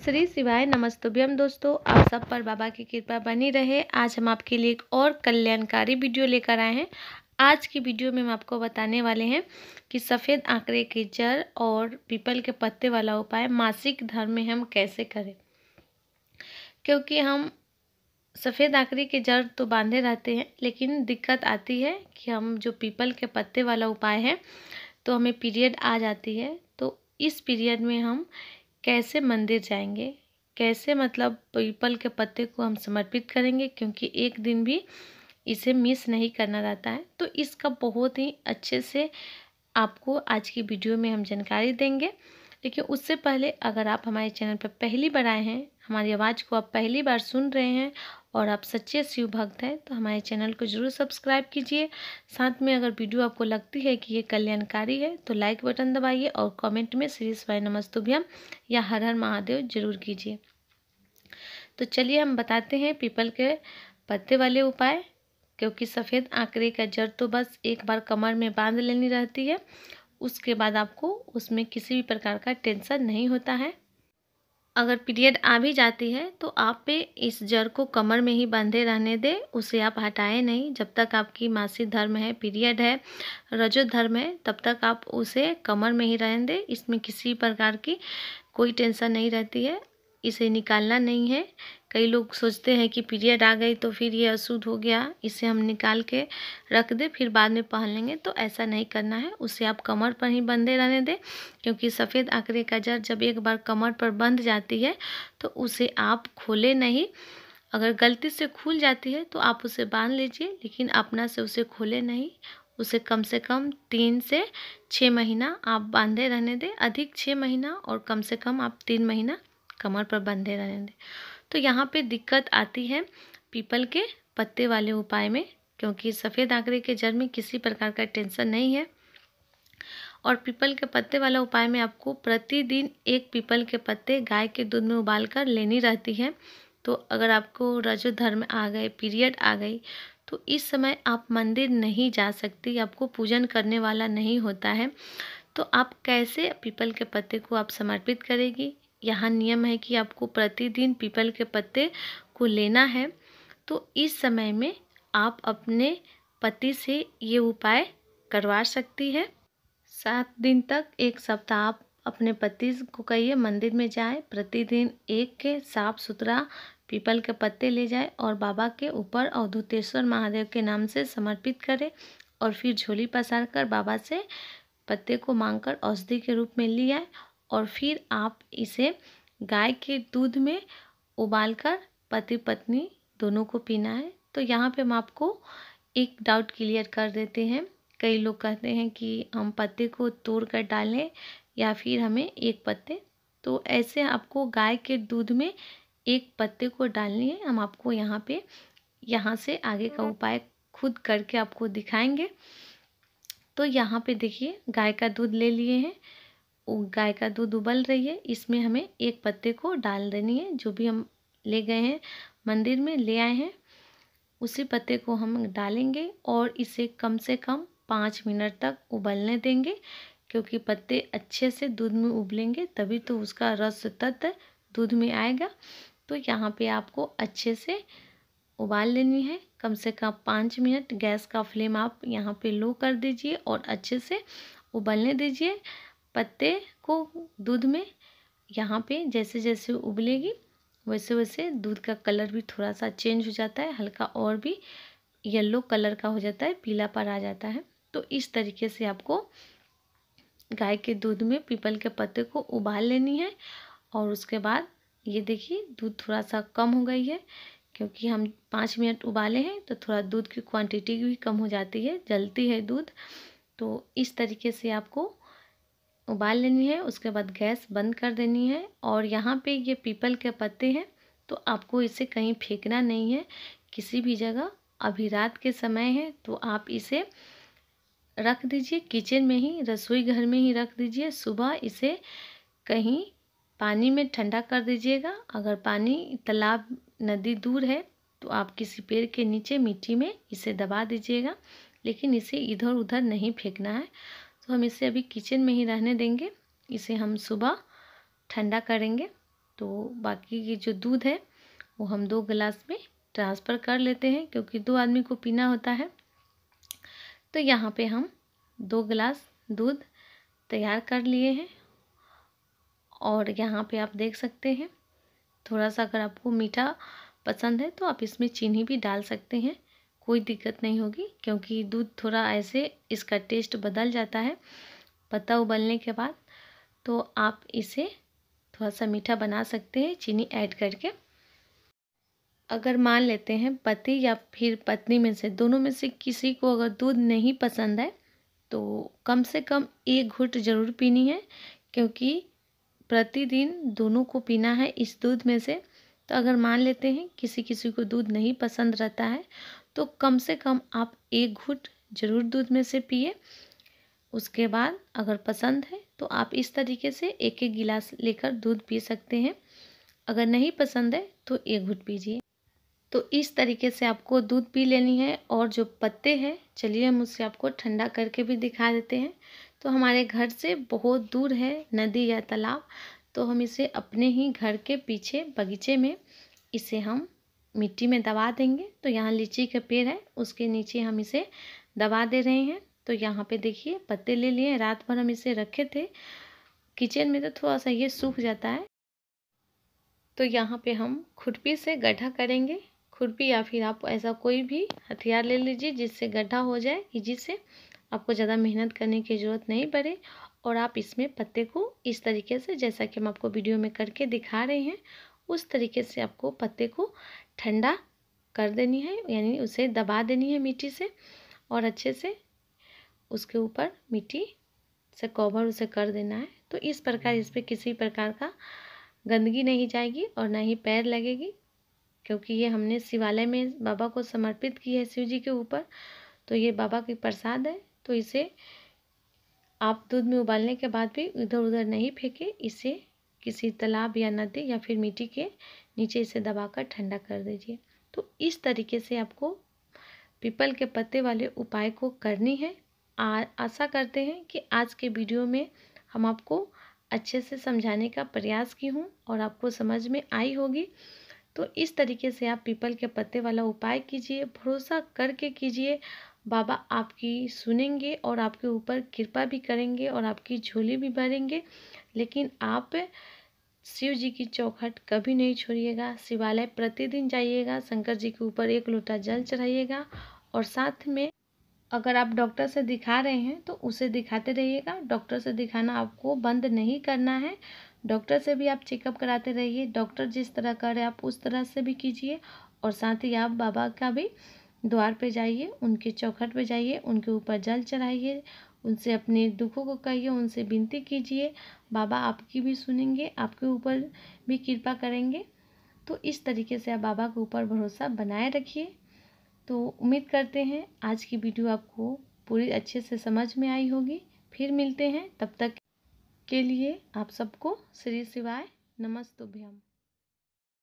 श्री शिवाय नमस्तुभ्यम दोस्तों, आप सब पर बाबा की कृपा बनी रहे। आज हम आपके लिए एक और कल्याणकारी वीडियो लेकर आए हैं। आज की वीडियो में हम आपको बताने वाले हैं कि सफ़ेद आंकड़े की जड़ और पीपल के पत्ते वाला उपाय मासिक धर्म में हम कैसे करें। क्योंकि हम सफ़ेद आंकड़े की जड़ तो बांधे रहते हैं, लेकिन दिक्कत आती है कि हम जो पीपल के पत्ते वाला उपाय है तो हमें पीरियड आ जाती है। तो इस पीरियड में हम कैसे मंदिर जाएंगे, कैसे मतलब पीपल के पत्ते को हम समर्पित करेंगे, क्योंकि एक दिन भी इसे मिस नहीं करना रहता है। तो इसका बहुत ही अच्छे से आपको आज की वीडियो में हम जानकारी देंगे। लेकिन उससे पहले अगर आप हमारे चैनल पर पहली बार आए हैं, हमारी आवाज़ को आप पहली बार सुन रहे हैं और आप सच्चे शिव भक्त हैं, तो हमारे चैनल को ज़रूर सब्सक्राइब कीजिए। साथ में अगर वीडियो आपको लगती है कि ये कल्याणकारी है तो लाइक बटन दबाइए और कमेंट में श्री शिवाय नमस्तुभ्यम या हर हर महादेव जरूर कीजिए। तो चलिए हम बताते हैं पीपल के पत्ते वाले उपाय। क्योंकि सफ़ेद आंकड़े का जड़ तो बस एक बार कमर में बांध लेनी रहती है, उसके बाद आपको उसमें किसी भी प्रकार का टेंशन नहीं होता है। अगर पीरियड आ भी जाती है तो आप पे इस जड़ को कमर में ही बांधे रहने दें, उसे आप हटाएं नहीं। जब तक आपकी मासिक धर्म है, पीरियड है, रजो धर्म है, तब तक आप उसे कमर में ही रहने दें। इसमें किसी प्रकार की कोई टेंशन नहीं रहती है, इसे निकालना नहीं है। कई लोग सोचते हैं कि पीरियड आ गई तो फिर ये अशुद्ध हो गया, इसे हम निकाल के रख दें फिर बाद में पहन लेंगे, तो ऐसा नहीं करना है। उसे आप कमर पर ही बंधे रहने दें। क्योंकि सफ़ेद आंकड़े का जड़ जब एक बार कमर पर बंध जाती है तो उसे आप खोले नहीं। अगर गलती से खुल जाती है तो आप उसे बांध लीजिए, लेकिन अपना से उसे खोले नहीं। उसे कम से कम 3 से 6 महीना आप बांधे रहने दें, अधिक 6 महीना और कम से कम आप 3 महीना कमर पर बंधे रहने दें। तो यहाँ पे दिक्कत आती है पीपल के पत्ते वाले उपाय में, क्योंकि सफ़ेद आंकड़े के जड़ में किसी प्रकार का टेंशन नहीं है। और पीपल के पत्ते वाला उपाय में आपको प्रतिदिन एक पीपल के पत्ते गाय के दूध में उबाल कर लेनी रहती है। तो अगर आपको रजो धर्म आ गए, पीरियड आ गई, तो इस समय आप मंदिर नहीं जा सकती, आपको पूजन करने वाला नहीं होता है। तो आप कैसे पीपल के पत्ते को आप समर्पित करेगी। यहाँ नियम है कि आपको प्रतिदिन पीपल के पत्ते को लेना है। तो इस समय में आप अपने पति से ये उपाय करवा सकती है। 7 दिन तक, 1 सप्ताह आप अपने पति को कहिए मंदिर में जाए, प्रतिदिन एक के साफ सुथरा पीपल के पत्ते ले जाए और बाबा के ऊपर अवधूतेश्वर महादेव के नाम से समर्पित करें और फिर झोली पसार कर बाबा से पत्ते को मांगकर औषधि के रूप में ले आए। और फिर आप इसे गाय के दूध में उबालकर पति पत्नी दोनों को पीना है। तो यहाँ पे हम आपको एक डाउट क्लियर कर देते हैं। कई लोग कहते हैं कि हम पत्ते को तोड़ कर डालें या फिर हमें एक पत्ते, तो ऐसे आपको गाय के दूध में एक पत्ते को डालनी है। हम आपको यहाँ से आगे का उपाय खुद करके आपको दिखाएंगे। तो यहाँ पे देखिए गाय का दूध ले लिए हैं, गाय का दूध उबल रही है, इसमें हमें एक पत्ते को डाल देनी है। जो भी हम ले गए हैं मंदिर में ले आए हैं, उसी पत्ते को हम डालेंगे और इसे कम से कम 5 मिनट तक उबलने देंगे। क्योंकि पत्ते अच्छे से दूध में उबलेंगे तभी तो उसका रस तत्व दूध में आएगा। तो यहाँ पे आपको अच्छे से उबाल लेनी है, कम से कम 5 मिनट। गैस का फ्लेम आप यहाँ पे लो कर दीजिए और अच्छे से उबलने दीजिए पत्ते को दूध में। यहाँ पे जैसे जैसे उबलेगी वैसे वैसे दूध का कलर भी थोड़ा सा चेंज हो जाता है, हल्का और भी येलो कलर का हो जाता है, पीला पर आ जाता है। तो इस तरीके से आपको गाय के दूध में पीपल के पत्ते को उबाल लेनी है। और उसके बाद ये देखिए दूध थोड़ा सा कम हो गई है, क्योंकि हम 5 मिनट उबाले हैं तो थोड़ा दूध की क्वांटिटी भी कम हो जाती है, जलती है दूध। तो इस तरीके से आपको उबाल लेनी है। उसके बाद गैस बंद कर देनी है। और यहाँ पे ये पीपल के पत्ते हैं तो आपको इसे कहीं फेंकना नहीं है, किसी भी जगह। अभी रात के समय है तो आप इसे रख दीजिए किचन में ही, रसोई घर में ही रख दीजिए। सुबह इसे कहीं पानी में ठंडा कर दीजिएगा। अगर पानी तालाब नदी दूर है तो आप किसी पेड़ के नीचे मिट्टी में इसे दबा दीजिएगा, लेकिन इसे इधर उधर नहीं फेंकना है। तो हम इसे अभी किचन में ही रहने देंगे, इसे हम सुबह ठंडा करेंगे। तो बाकी ये जो दूध है वो हम 2 गिलास में ट्रांसफ़र कर लेते हैं, क्योंकि 2 आदमी को पीना होता है। तो यहाँ पे हम 2 गिलास दूध तैयार कर लिए हैं। और यहाँ पे आप देख सकते हैं, थोड़ा सा अगर आपको मीठा पसंद है तो आप इसमें चीनी भी डाल सकते हैं, कोई दिक्कत नहीं होगी, क्योंकि दूध थोड़ा ऐसे इसका टेस्ट बदल जाता है पत्ता उबलने के बाद। तो आप इसे थोड़ा सा मीठा बना सकते हैं चीनी ऐड करके। अगर मान लेते हैं पति या फिर पत्नी में से दोनों में से किसी को अगर दूध नहीं पसंद है तो कम से कम 1 घूंट ज़रूर पीनी है, क्योंकि प्रतिदिन दोनों को पीना है इस दूध में से। तो अगर मान लेते हैं किसी किसी को दूध नहीं पसंद रहता है तो कम से कम आप 1 घूंट ज़रूर दूध में से पिए। उसके बाद अगर पसंद है तो आप इस तरीके से 1-1 गिलास लेकर दूध पी सकते हैं। अगर नहीं पसंद है तो 1 घूंट पीजिए। तो इस तरीके से आपको दूध पी लेनी है। और जो पत्ते हैं, चलिए हम उससे आपको ठंडा करके भी दिखा देते हैं। तो हमारे घर से बहुत दूर है नदी या तालाब, तो हम इसे अपने ही घर के पीछे बगीचे में इसे हम मिट्टी में दबा देंगे। तो यहाँ लीची का पेड़ है, उसके नीचे हम इसे दबा दे रहे हैं। तो यहाँ पे देखिए पत्ते ले लिए, रात भर हम इसे रखे थे किचन में, तो थोड़ा सा ये सूख जाता है। तो यहाँ पे हम खुरपी से गड्ढा करेंगे। खुरपी या फिर आप ऐसा कोई भी हथियार ले लीजिए जिससे गड्ढा हो जाए इजी से, आपको ज़्यादा मेहनत करने की ज़रूरत नहीं पड़े। और आप इसमें पत्ते को इस तरीके से, जैसा कि हम आपको वीडियो में करके दिखा रहे हैं, उस तरीके से आपको पत्ते को ठंडा कर देनी है, यानी उसे दबा देनी है मिट्टी से, और अच्छे से उसके ऊपर मिट्टी से कवर उसे कर देना है। तो इस प्रकार इस पर किसी प्रकार का गंदगी नहीं जाएगी और ना ही पैर लगेगी, क्योंकि ये हमने शिवालय में बाबा को समर्पित की है, शिव जी के ऊपर। तो ये बाबा की प्रसाद है। तो इसे आप दूध में उबालने के बाद भी इधर उधर नहीं फेंके, इसे किसी तालाब या नदी या फिर मिट्टी के नीचे इसे दबाकर ठंडा कर दीजिए। तो इस तरीके से आपको पीपल के पत्ते वाले उपाय को करनी है। आशा करते हैं कि आज के वीडियो में हम आपको अच्छे से समझाने का प्रयास की हूँ और आपको समझ में आई होगी। तो इस तरीके से आप पीपल के पत्ते वाला उपाय कीजिए, भरोसा करके कीजिए। बाबा आपकी सुनेंगे और आपके ऊपर कृपा भी करेंगे और आपकी झोली भी भरेंगे। लेकिन आप शिव जी की चौखट कभी नहीं छोड़िएगा, शिवालय प्रतिदिन जाइएगा, शंकर जी के ऊपर 1 लोटा जल चढ़ाइएगा। और साथ में अगर आप डॉक्टर से दिखा रहे हैं तो उसे दिखाते रहिएगा। डॉक्टर से दिखाना आपको बंद नहीं करना है, डॉक्टर से भी आप चेकअप कराते रहिए। डॉक्टर जिस तरह करे आप उस तरह से भी कीजिए। और साथ ही आप बाबा का भी द्वार पे जाइए, उनके चौखट पे जाइए, उनके ऊपर जल चढ़ाइए, उनसे अपने दुखों को कहिए, उनसे विनती कीजिए। बाबा आपकी भी सुनेंगे, आपके ऊपर भी कृपा करेंगे। तो इस तरीके से आप बाबा के ऊपर भरोसा बनाए रखिए। तो उम्मीद करते हैं आज की वीडियो आपको पूरी अच्छे से समझ में आई होगी। फिर मिलते हैं, तब तक के लिए आप सबको श्री शिवाय नमस्तुभ्यम।